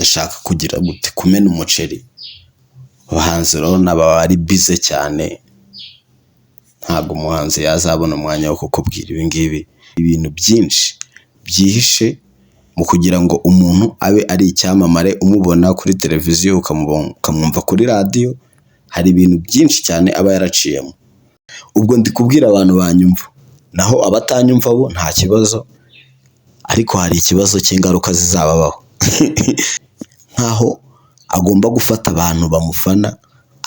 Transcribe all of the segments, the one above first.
ndashaka kugira gute kumena umuceri. Abahanzi rero baba ari bize cyane, ntabwo umuhanzi yazabona umwanya wo kukubwira ibi ngibi. Ibintu byinshi byihishe mu kugira ngo umuntu abe ari icyamamare, umubona kuri televiziyo ukamwumva kuri radiyo. Hari ibintu byinshi cyane aba yaraciyemo. Ubwo ndi kubwira abantu banyumva, naho abatanyumva bo nta kibazo, ariko hari ikibazo cy'ingaruka zizababaho. Nkaho agomba gufata abantu bamufana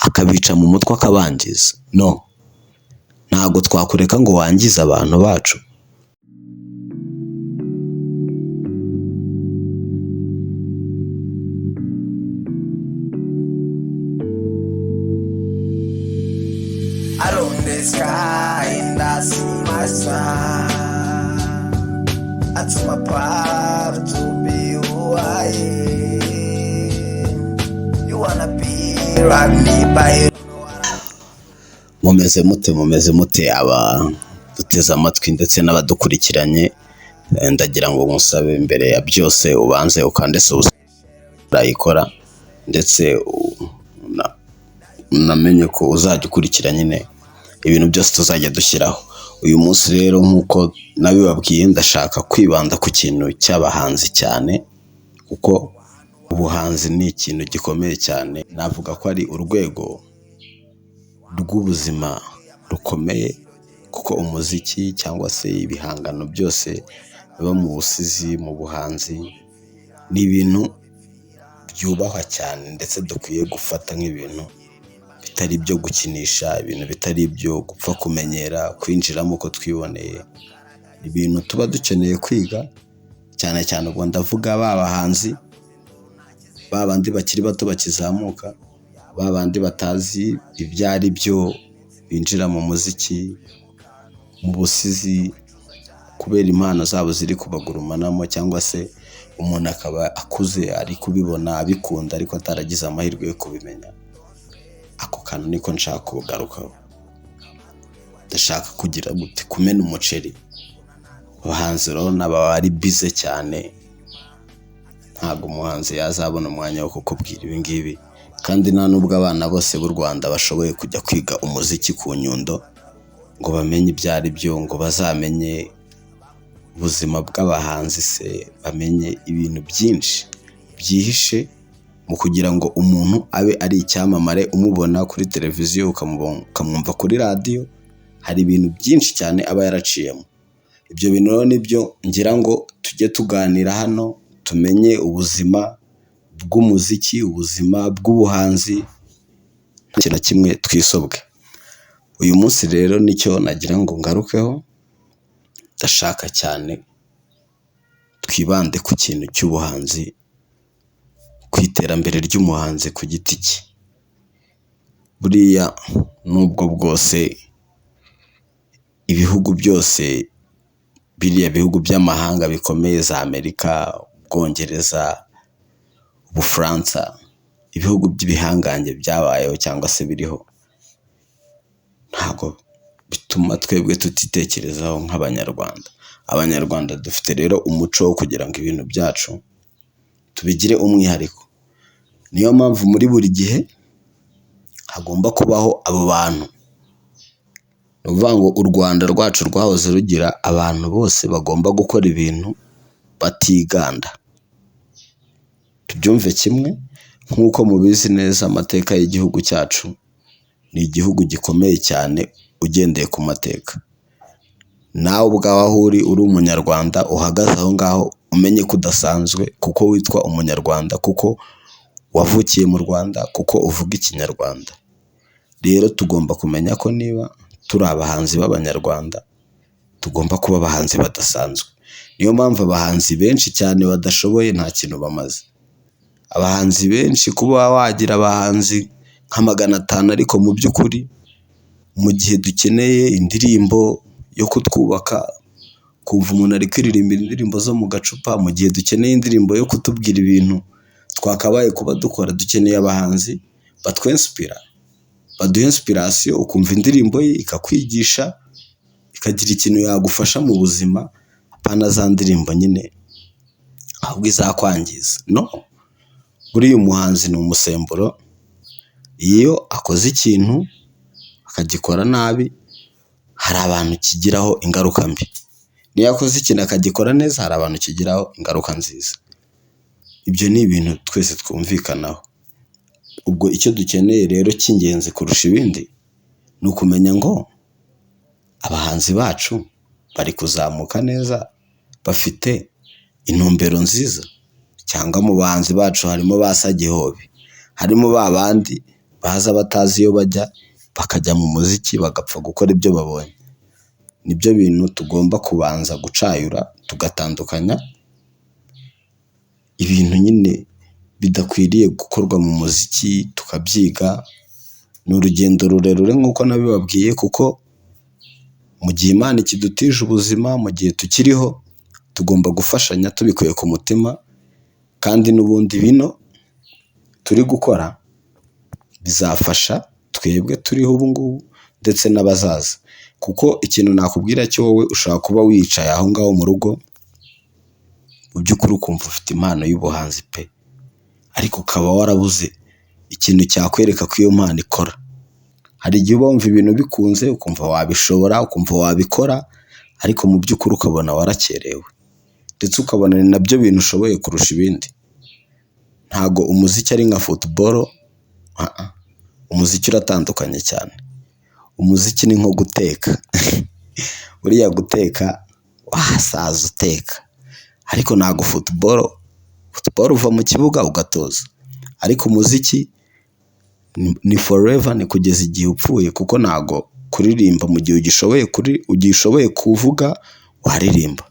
akabica mu mutwe akabangiza. No, ntabwo twakureka ngo wangize abantu bacu. Along the sky and I see my son. That's my part to be who I am. You wanna be right me by. Mumeze mute aba duteze amatwi ndetse n'abadukurikiranye. Ndagira ngo musabe imbere ya byose ubanze ukande urayikora, ndetse unamenye ko uzajya ukurikira nyine ibintu byose tuzajya dushyiraho. Uyu munsi rero nk'uko nabibabwiye, ndashaka kwibanda ku kintu cy'abahanzi cyane, kuko ubuhanzi ni ikintu gikomeye cyane. Navuga ko ari urwego rw'ubuzima rukomeye, kuko umuziki cyangwa se ibihangano byose biba mu busizi, mu buhanzi, ni ibintu byubahwa cyane, ndetse dukwiye gufata nk'ibintu bitari ibyo gukinisha, ibintu bitari ibyo gupfa kumenyera kwinjiramo uko twiboneye. Ibintu tuba dukeneye kwiga cyane cyane. Ubwo ndavuga ba bahanzi, ba bandi bakiri bato bakizamuka, ba bandi batazi ibyo ari byo, binjira mu muziki, mu busizi, kubera impano zabo ziri kubagurumanamo, cyangwa se umuntu akaba akuze ari kubibona abikunda ariko ataragize amahirwe yo kubimenya. Ako kantu niko nshaka kugarukaho. Ndashaka kugira gute kumena umuceri. Abahanzi rero baba ari bize cyane, ntabwo umuhanzi yazabona umwanya wo kukubwira ibi ngibi. Kandi nta nubwo abana bose b'u Rwanda bashoboye kujya kwiga umuziki ku Nyundo ngo bamenye ibyo ari byo, ngo bazamenye ubuzima bw'abahanzi, se bamenye ibintu byinshi byihishe mu kugira ngo umuntu abe ari icyamamare, umubona kuri televiziyo ukamwumva kuri radiyo. Hari ibintu byinshi cyane aba yaraciyemo. Ibyo bintu rero nibyo ngira ngo tujye tuganira hano, tumenye ubuzima bw'umuziki, ubuzima bw'ubuhanzi, nta kintu na kimwe twisobwe. Uyu munsi rero nicyo nagira ngo ngarukeho. Ndashaka cyane twibande ku kintu cy'ubuhanzi, ku iterambere ry'umuhanzi ku giti cye. Buriya nubwo bwose ibihugu byose, biriya bihugu by'amahanga bikomeye, za Amerika, Ubwongereza, Ubufaransa, ibihugu by'ibihangange byabayeho cyangwa se biriho, ntabwo bituma twebwe tutitekerezaho nk'Abanyarwanda. Abanyarwanda dufite rero umuco wo kugira ngo ibintu byacu tubigire umwihariko. Niyo mpamvu muri buri gihe hagomba kubaho abo bantu. Ni ukuvuga ngo u Rwanda rwacu rwahoze rugira abantu bose bagomba gukora ibintu batiganda. Tubyumve kimwe, nk'uko mubizi neza amateka y'igihugu cyacu ni igihugu gikomeye cyane ugendeye ku mateka. Nawe ubwawe aho uri umunyarwanda, uhagaze aho ngaho umenye ko udasanzwe, kuko witwa umunyarwanda, kuko wavukiye mu Rwanda, kuko uvuga ikinyarwanda. Rero tugomba kumenya ko niba turi abahanzi b'Abanyarwanda, tugomba kuba abahanzi badasanzwe. Niyo mpamvu abahanzi benshi cyane badashoboye nta kintu bamaze. Abahanzi benshi, kuba wagira abahanzi nka 500, ariko mu by'ukuri mu gihe dukeneye indirimbo yo kutwubaka, kumva umuntu ari kuririmba indirimbo zo mu gacupa, mu gihe dukeneye indirimbo yo kutubwira ibintu twakabaye kuba dukora, dukeneye abahanzi batwenspira, baduha inspiration, ukumva indirimbo ye ikakwigisha, ikagira ikintu yagufasha mu buzima, apana za ndirimbo nyine ahubwo izakwangiza. No, buriya umuhanzi ni umusemburo, iyo akoze ikintu akagikora nabi hari abantu kigiraho ingaruka mbi, niyo akoze ikintu akagikora neza hari abantu kigiraho ingaruka nziza. Ibyo ni ibintu twese twumvikanaho. Ubwo icyo dukeneye rero cy'ingenzi kurusha ibindi ni ukumenya ngo abahanzi bacu bari kuzamuka neza, bafite intumbero nziza, cyangwa mu bahanzi bacu harimo ba Sagihobe, harimo ba bandi baza batazi iyo bajya bakajya mu muziki bagapfa gukora ibyo babonye. Nibyo bintu tugomba kubanza gucayura, tugatandukanya ibintu nyine bidakwiriye gukorwa mu muziki tukabyiga. Ni urugendo rurerure nk'uko nabibabwiye, kuko mu gihe Imana ikidutije ubuzima, mu gihe tukiriho, tugomba gufashanya tubikuye ku mutima, kandi n'ubundi bino turi gukora bizafasha twebwe turiho ubu ngubu ndetse n'abazaza. Kuko ikintu nakubwira cyo, wowe ushobora kuba wicaye aho ngaho mu rugo, mu by'ukuri ukumva ufite impano y'ubuhanzi pe, ariko ukaba warabuze ikintu cyakwereka ko iyo mpano ikora. Hari igihe uba wumva ibintu bikunze, ukumva wabishobora, ukumva wabikora, ariko mu by'ukuri ukabona warakerewe, ndetse ukabona ni nabyo bintu ushoboye kurusha ibindi. Ntago umuziki ari nka football, umuziki uratandukanye cyane. Umuziki ni nko guteka buriya guteka wasaza uteka, ariko ntago football uva mu kibuga ugatoza, ariko umuziki ni forever, ni kugeza igihe upfuye, kuko ntago kuririmba mu gihe ugishoboye kuvuga waririmba.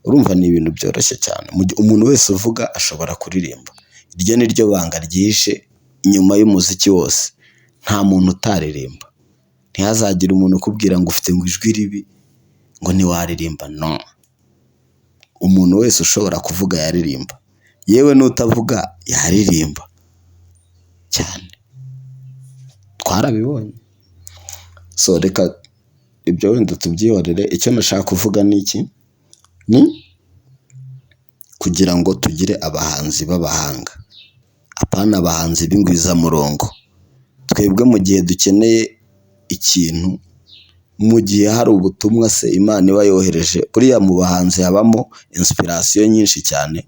Urumva ni ibintu byoroshye cyane, umuntu wese uvuga ashobora kuririmba. Iryo ni ryo banga ryihishe inyuma y'umuziki wose, nta muntu utaririmba. Ntihazagire umuntu ukubwira ngo ufite ngo ijwi ribi ngo ntiwaririmba, no. Umuntu wese ushobora kuvuga yaririmba, yewe n'utavuga yaririmba cyane, twarabibonye. So reka ibyo wenda tubyihorere. Icyo nashaka kuvuga ni iki, ni kugira ngo tugire abahanzi b'abahanga, apana abahanzi b'ingwizamurongo. Twebwe mu gihe dukeneye ikintu, mu gihe hari ubutumwa se Imana iba yohereje, buriya mu bahanzi habamo inspiration nyinshi cyane,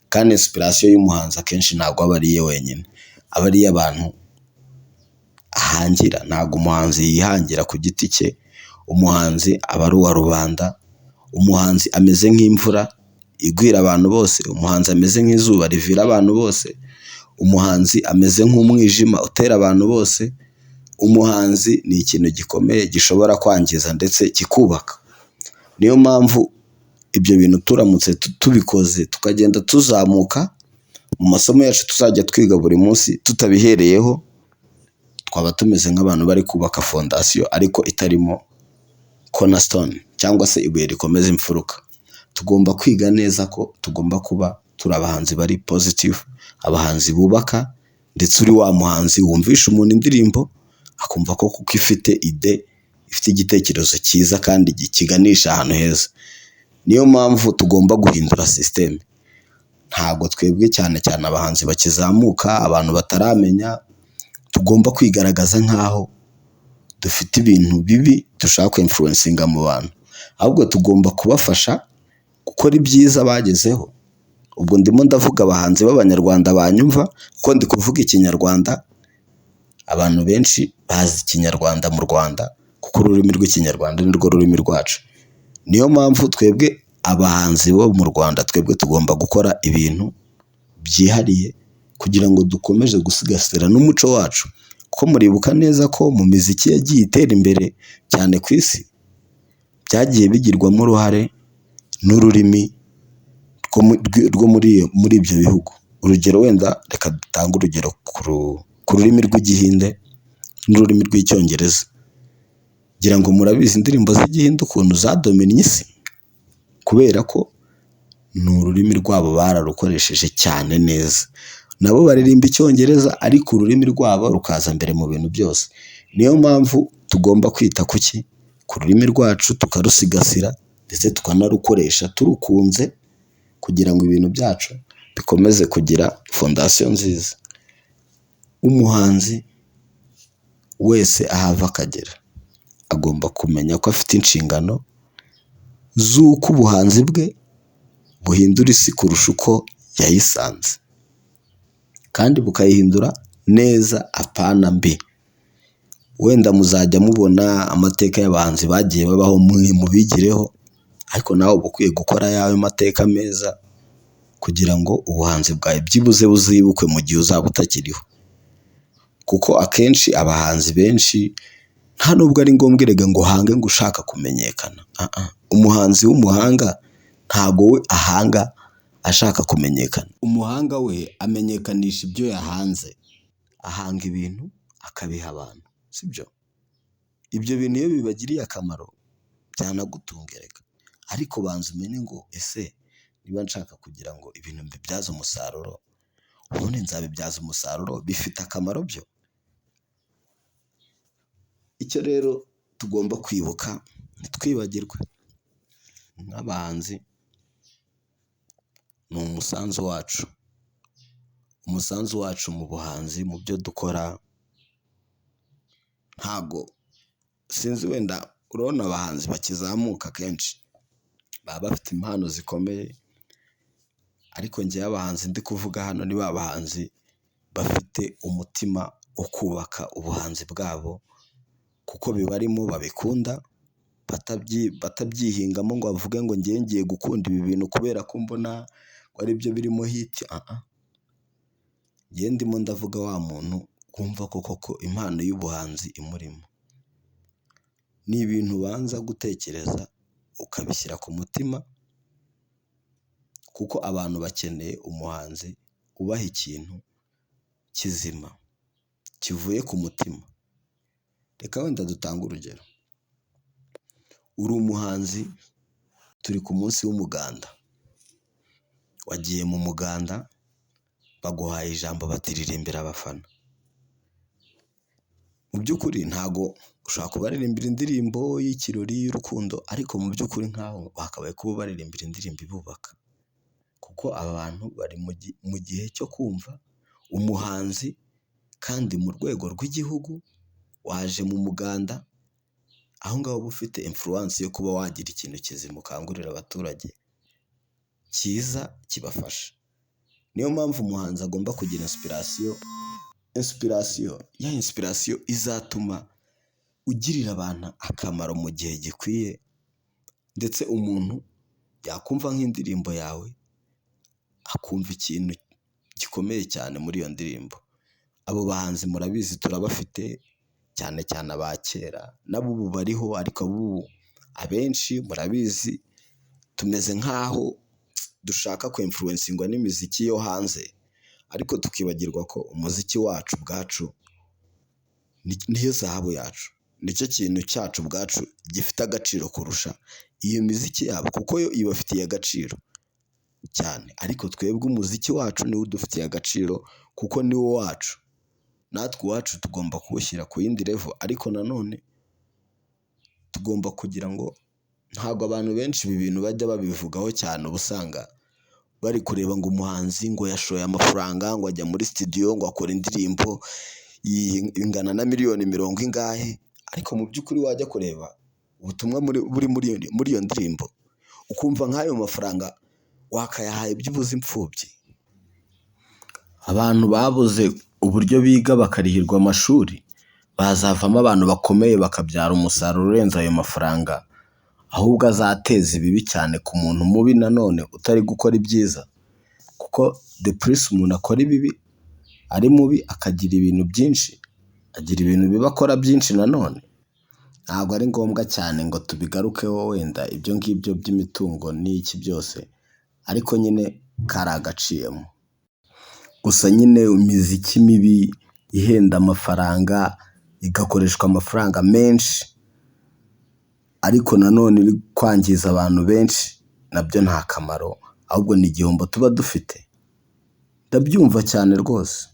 kandi inspiration y'umuhanzi akenshi ntabwo aba ari iye wenyine, aba ari iy'abantu ahangira. Ntabwo umuhanzi yihangira ku giti cye, umuhanzi aba ari uwa rubanda. Umuhanzi ameze nk'imvura igwira abantu bose, umuhanzi ameze nk'izuba rivira abantu bose, umuhanzi ameze nk'umwijima utera abantu bose. Umuhanzi ni ikintu gikomeye gishobora kwangiza ndetse kikubaka. Niyo mpamvu ibyo bintu turamutse tubikoze tukagenda tuzamuka mu masomo yacu tuzajya twiga buri munsi tutabihereyeho, twaba tumeze nk'abantu bari kubaka fondasiyo ariko itarimo cornerstone, cyangwa se ibuye rikomeza imfuruka. Tugomba kwiga neza ko tugomba kuba turi abahanzi bari positive, abahanzi bubaka, ndetse uri wa muhanzi wumvisha umuntu indirimbo akumva ko kuko ifite igitekerezo cyiza kandi kiganisha ahantu heza. Niyo mpamvu tugomba guhindura system. Ntabwo twebwe cyane cyane abahanzi bakizamuka, abantu bataramenya, tugomba kwigaragaza nk'aho dufite ibintu bibi dushaka influencinga mu bantu, ahubwo tugomba kubafasha gukora ibyiza bagezeho. Ubwo ndimo ndavuga abahanzi b'abanyarwanda banyumva, kuko ndi kuvuga ikinyarwanda. Abantu benshi bazi ikinyarwanda mu Rwanda, kuko ururimi rw'ikinyarwanda nirwo rurimi rwacu. Niyo mpamvu twebwe abahanzi bo mu Rwanda, twebwe tugomba gukora ibintu byihariye kugira ngo dukomeze gusigasira n'umuco wacu, kuko muribuka neza ko mu miziki yagiye itera imbere cyane ku isi, byagiye bigirwamo uruhare n'ururimi rwo muri ibyo bihugu. Urugero wenda reka dutange urugero ku rurimi rw'Igihinde n'ururimi rw'Icyongereza. Ngira ngo murabizi indirimbo z'Igihinde ukuntu zadominiye isi, kubera ko ni ururimi rwabo bararukoresheje cyane neza. Nabo baririmba Icyongereza ariko ururimi rwabo rukaza mbere mu bintu byose. Niyo mpamvu tugomba kwita ku rurimi rwacu, tukarusigasira ndetse tukanarukoresha turukunze, kugira ngo ibintu byacu bikomeze kugira fondasiyo nziza. Umuhanzi wese ahava akagera agomba kumenya ko afite inshingano z'uko ubuhanzi bwe buhindura isi kurusha uko yayisanze, kandi bukayihindura neza apana mbi. Wenda muzajya mubona amateka y'abahanzi bagiye babaho mubigireho, ariko nawe uba ukwiye gukora ayawe mateka meza kugira ngo ubuhanzi bwawe byibuze buzibukwe mu gihe uzaba utakiriho. Kuko akenshi abahanzi benshi nta nubwo ari ngombwa erega ngo uhange ngo ushaka kumenyekana. Umuhanzi w'umuhanga ntago we ahanga ashaka kumenyekana. Umuhanga we amenyekanisha ibyo yahanze, ahanga ibintu akabiha abantu, sibyo? Ibyo bintu iyo bibagiriye akamaro byanagutunga erega, ariko banza umenye ngo ese niba nshaka kugira ngo ibintu mbibyaze umusaruro, ubundi nzabibyaza umusaruro bifite akamaro byo? Icyo rero tugomba kwibuka ntitwibagirwe, nk'abahanzi ni umusanzu wacu, umusanzu wacu mu buhanzi, mu byo dukora. Ntago sinzi, wenda urabona abahanzi bakizamuka kenshi baba bafite impano zikomeye, ariko njyewe abahanzi ndi kuvuga hano ni ba bahanzi bafite umutima wo kubaka ubuhanzi bwabo, kuko bibarimo babikunda, batabyihingamo ngo bavuge ngo ngiye gukunda ibi bintu kubera ko mbona ko ari byo birimo hiti. Njye ndimo ndavuga wa muntu kumva koko impano y'ubuhanzi imurimo. Ni ibintu ubanza gutekereza ukabishyira ku mutima, kuko abantu bakeneye umuhanzi ubaha ikintu kizima kivuye ku mutima. Reka wenda dutange urugero, uri umuhanzi, turi ku munsi w'umuganda, wagiye mu muganda baguhaye ijambo batiririmbira abafana. Mu by'ukuri ntago ushobora kubaririmbira indirimbo y'ikirori y'urukundo, ariko mu by'ukuri nkaho bakabaye kuba baririmbira indirimbo ibubaka, kuko aba bantu bari mu gihe cyo kumva umuhanzi, kandi mu rwego rw'igihugu. Waje mu muganda, aho ngaho uba ufite influence yo kuba wagira ikintu kizima ukangurira abaturage cyiza kibafasha. Niyo mpamvu umuhanzi agomba kugira inspiration izatuma ugirira abantu akamaro mu gihe gikwiye, ndetse umuntu yakumva nk'indirimbo yawe akumva ikintu gikomeye cyane muri iyo ndirimbo. Abo bahanzi murabizi turabafite, cyane cyane aba kera, nabo ubu bariho, ariko ubu abenshi murabizi tumeze nk'aho dushaka kwinfluencingwa n'imiziki yo hanze, ariko tukibagirwa ko umuziki wacu ubwacu niyo zahabu yacu, nicyo kintu cyacu ubwacu gifite agaciro kurusha iyo miziki yabo, kuko yo ibafitiye agaciro cyane, ariko twebwe umuziki wacu niwo udufitiye agaciro kuko niwo wacu. Natwe iwacu tugomba kuwushyira ku yindi level, ariko nanone tugomba kugira ngo, ntabwo abantu benshi ibi bintu bajya babivugaho cyane, uba usanga bari kureba ngo umuhanzi ngo yashoye amafaranga ngo ajya muri studio ngo akora indirimbo ingana na miliyoni mirongo ingahe, ariko mu by'ukuri wajya kureba ubutumwa buri muri iyo ndirimbo ukumva nk'ayo mafaranga wakayahaye by'ubuze imfubyi. Abantu babuze uburyo biga bakarihirwa amashuri bazavamo abantu bakomeye bakabyara umusaruro urenze ayo mafaranga, ahubwo azateza ibibi cyane ku muntu mubi nanone utari gukora ibyiza, kuko the plus umuntu akora ibibi ari mubi akagira ibintu byinshi, agira ibintu biba akora byinshi nanone. Ntabwo ari ngombwa cyane ngo tubigarukeho wenda ibyo ngibyo by'imitungo n'iki byose, ariko nyine kari agaciyemo. Gusa nyine imiziki mibi ihenda amafaranga, igakoreshwa amafaranga menshi, ariko nanone iri kwangiza abantu benshi, nabyo nta kamaro, ahubwo ni igihombo tuba dufite. Ndabyumva cyane rwose,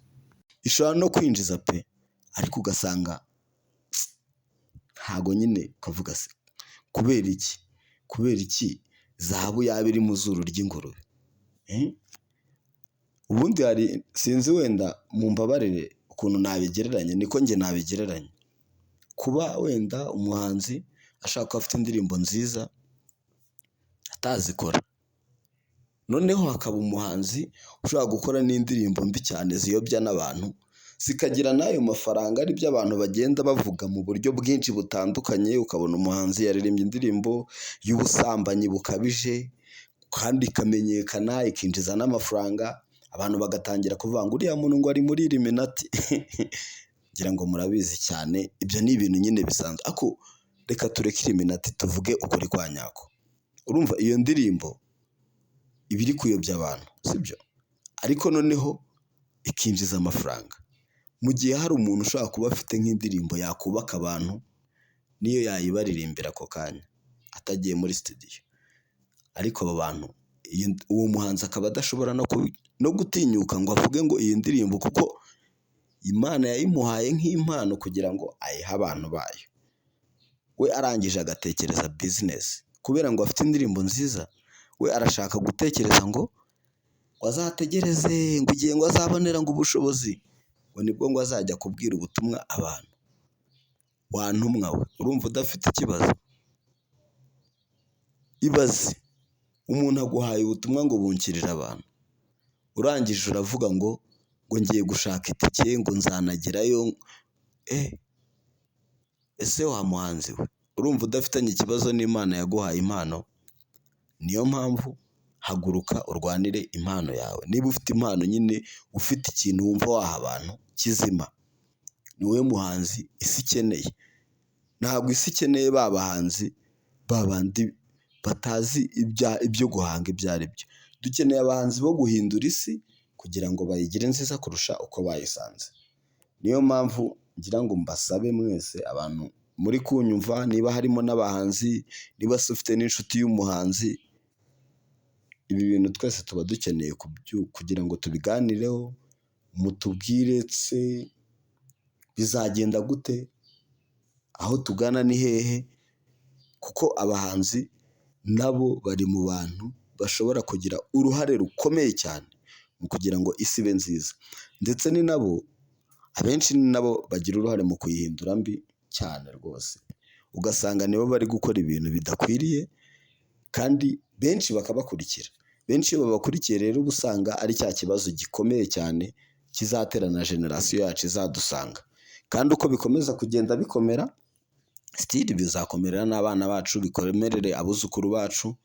ishobora no kwinjiza pe, ariko ugasanga ntago nyine ukavuga se kubera iki zahabu yaba iri mu zuru ry'ingurube. ubundi hari sinzi wenda mumbabarire ukuntu nabigereranya, niko njye nabigereranya. Kuba wenda umuhanzi ashaka ko afite indirimbo nziza atazikora, noneho hakaba umuhanzi ushobora gukora n'indirimbo mbi cyane ziyobya n'abantu, zikagira n'ayo mafaranga, ari byo abantu bagenda bavuga mu buryo bwinshi butandukanye. Ukabona umuhanzi yaririmbye indirimbo y'ubusambanyi bukabije kandi ikamenyekana ikinjiza n'amafaranga, abantu bagatangira kuvuga ngo uriya muntu ngo ari muri Illuminati. Ngira ngo murabizi cyane, ibyo ni ibintu nyine bisanzwe. Ako reka tureke Illuminati tuvuge ukuri kwa nyako. Urumva iyo ndirimbo iba iri kuyobya abantu, sibyo? Ariko noneho ikinjiza amafaranga. Mu gihe hari umuntu ushobora kuba afite nk'indirimbo yakubaka abantu, niyo yayibaririmbira ako kanya atagiye muri studio, ariko abo bantu uwo muhanzi akaba adashobora no gutinyuka ngo avuge ngo iyi ndirimbo, kuko Imana yayimuhaye nk'impano kugira ngo ayihe abantu bayo. We arangije agatekereza business, kubera ngo afite indirimbo nziza, we arashaka gutekereza ngo azategereze ngo igihe ngo azabonera ngo ubushobozi, ngo nibwo ngo azajya kubwira ubutumwa abantu. Wantumwa we, urumva udafite ikibazo? Ibaze umuntu aguhaye ubutumwa ngo bunkirire abantu, urangije uravuga ngo ngiye gushaka itike ngo nzanagerayo. Ese wa muhanzi we, urumva udafitanye ikibazo n'Imana yaguhaye impano? Niyo mpamvu haguruka urwanire impano yawe. Niba ufite impano nyine, ufite ikintu wumva waha abantu kizima, ni wowe muhanzi isi ikeneye. Ntabwo isi ikeneye ba bahanzi babandi batazi ibyo guhanga ibyo ari byo. Dukeneye abahanzi bo guhindura isi kugira ngo bayigire nziza kurusha uko bayisanze. Niyo mpamvu ngira ngo mbasabe mwese abantu muri kunyumva, niba harimo n'abahanzi, niba se ufite n'inshuti y'umuhanzi, ibi bintu twese tuba dukeneye kugira ngo tubiganireho, mutubwire se bizagenda gute, aho tugana ni hehe, kuko abahanzi nabo bari mu bantu bashobora kugira uruhare rukomeye cyane mu kugira ngo isi ibe nziza, ndetse ni nabo abenshi ni nabo bagira uruhare mu kuyihindura mbi cyane rwose. Ugasanga nibo bari gukora ibintu bidakwiriye kandi benshi bakabakurikira. Benshi iyo babakurikiye rero uba usanga ari cya kibazo gikomeye cyane kizatera na generasiyo yacu izadusanga, kandi uko bikomeza kugenda bikomera still bizakomerera n'abana bacu, bikomerere abuzukuru bacu,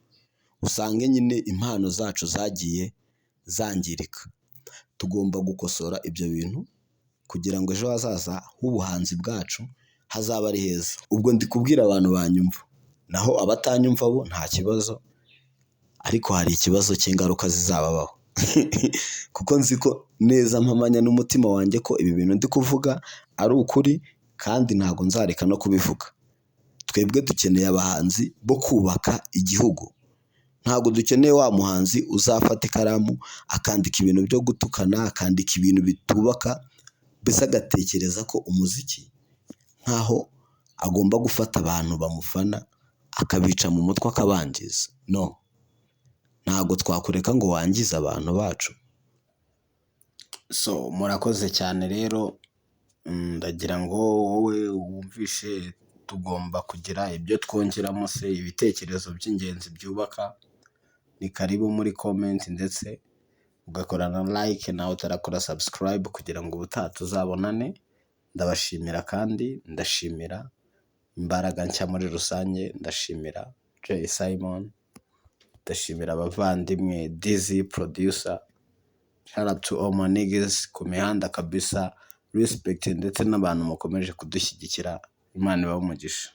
usange nyine impano zacu zagiye zangirika. Tugomba gukosora ibyo bintu kugira ngo ejo hazaza h'ubuhanzi bwacu hazaba ari heza. Ubwo ndi kubwira abantu banyumva, naho abatanyumva bo nta kibazo, ariko hari ikibazo cy'ingaruka zizababaho. Kuko nzi ko neza mpamanya n'umutima wanjye ko ibi bintu ndi kuvuga ari ukuri, kandi ntabwo nzareka no kubivuga. Twebwe dukeneye abahanzi bo kubaka igihugu. Ntabwo dukeneye wa muhanzi uzafata ikaramu akandika ibintu byo gutukana, akandika ibintu bitubaka, mbese agatekereza ko umuziki nkaho agomba gufata abantu bamufana akabica mu mutwe akabangiza. No, ntabwo twakureka ngo wangize abantu bacu. So murakoze cyane rero, ndagira ngo wowe wumvishe tugomba kugira ibyo twongeramo se, ibitekerezo by'ingenzi byubaka. Ni karibu muri comment, ndetse ugakora na like nawe utarakora subscribe kugira ngo ubutaha tuzabonane. Ndabashimira kandi ndashimira imbaraga nshya muri rusange, ndashimira Jay Simon, ndashimira abavandimwe Dizzy producer, shout out to all my niggas ku mihanda kabisa, respect, ndetse n'abantu mukomeje kudushyigikira. Imana ibahe umugisha.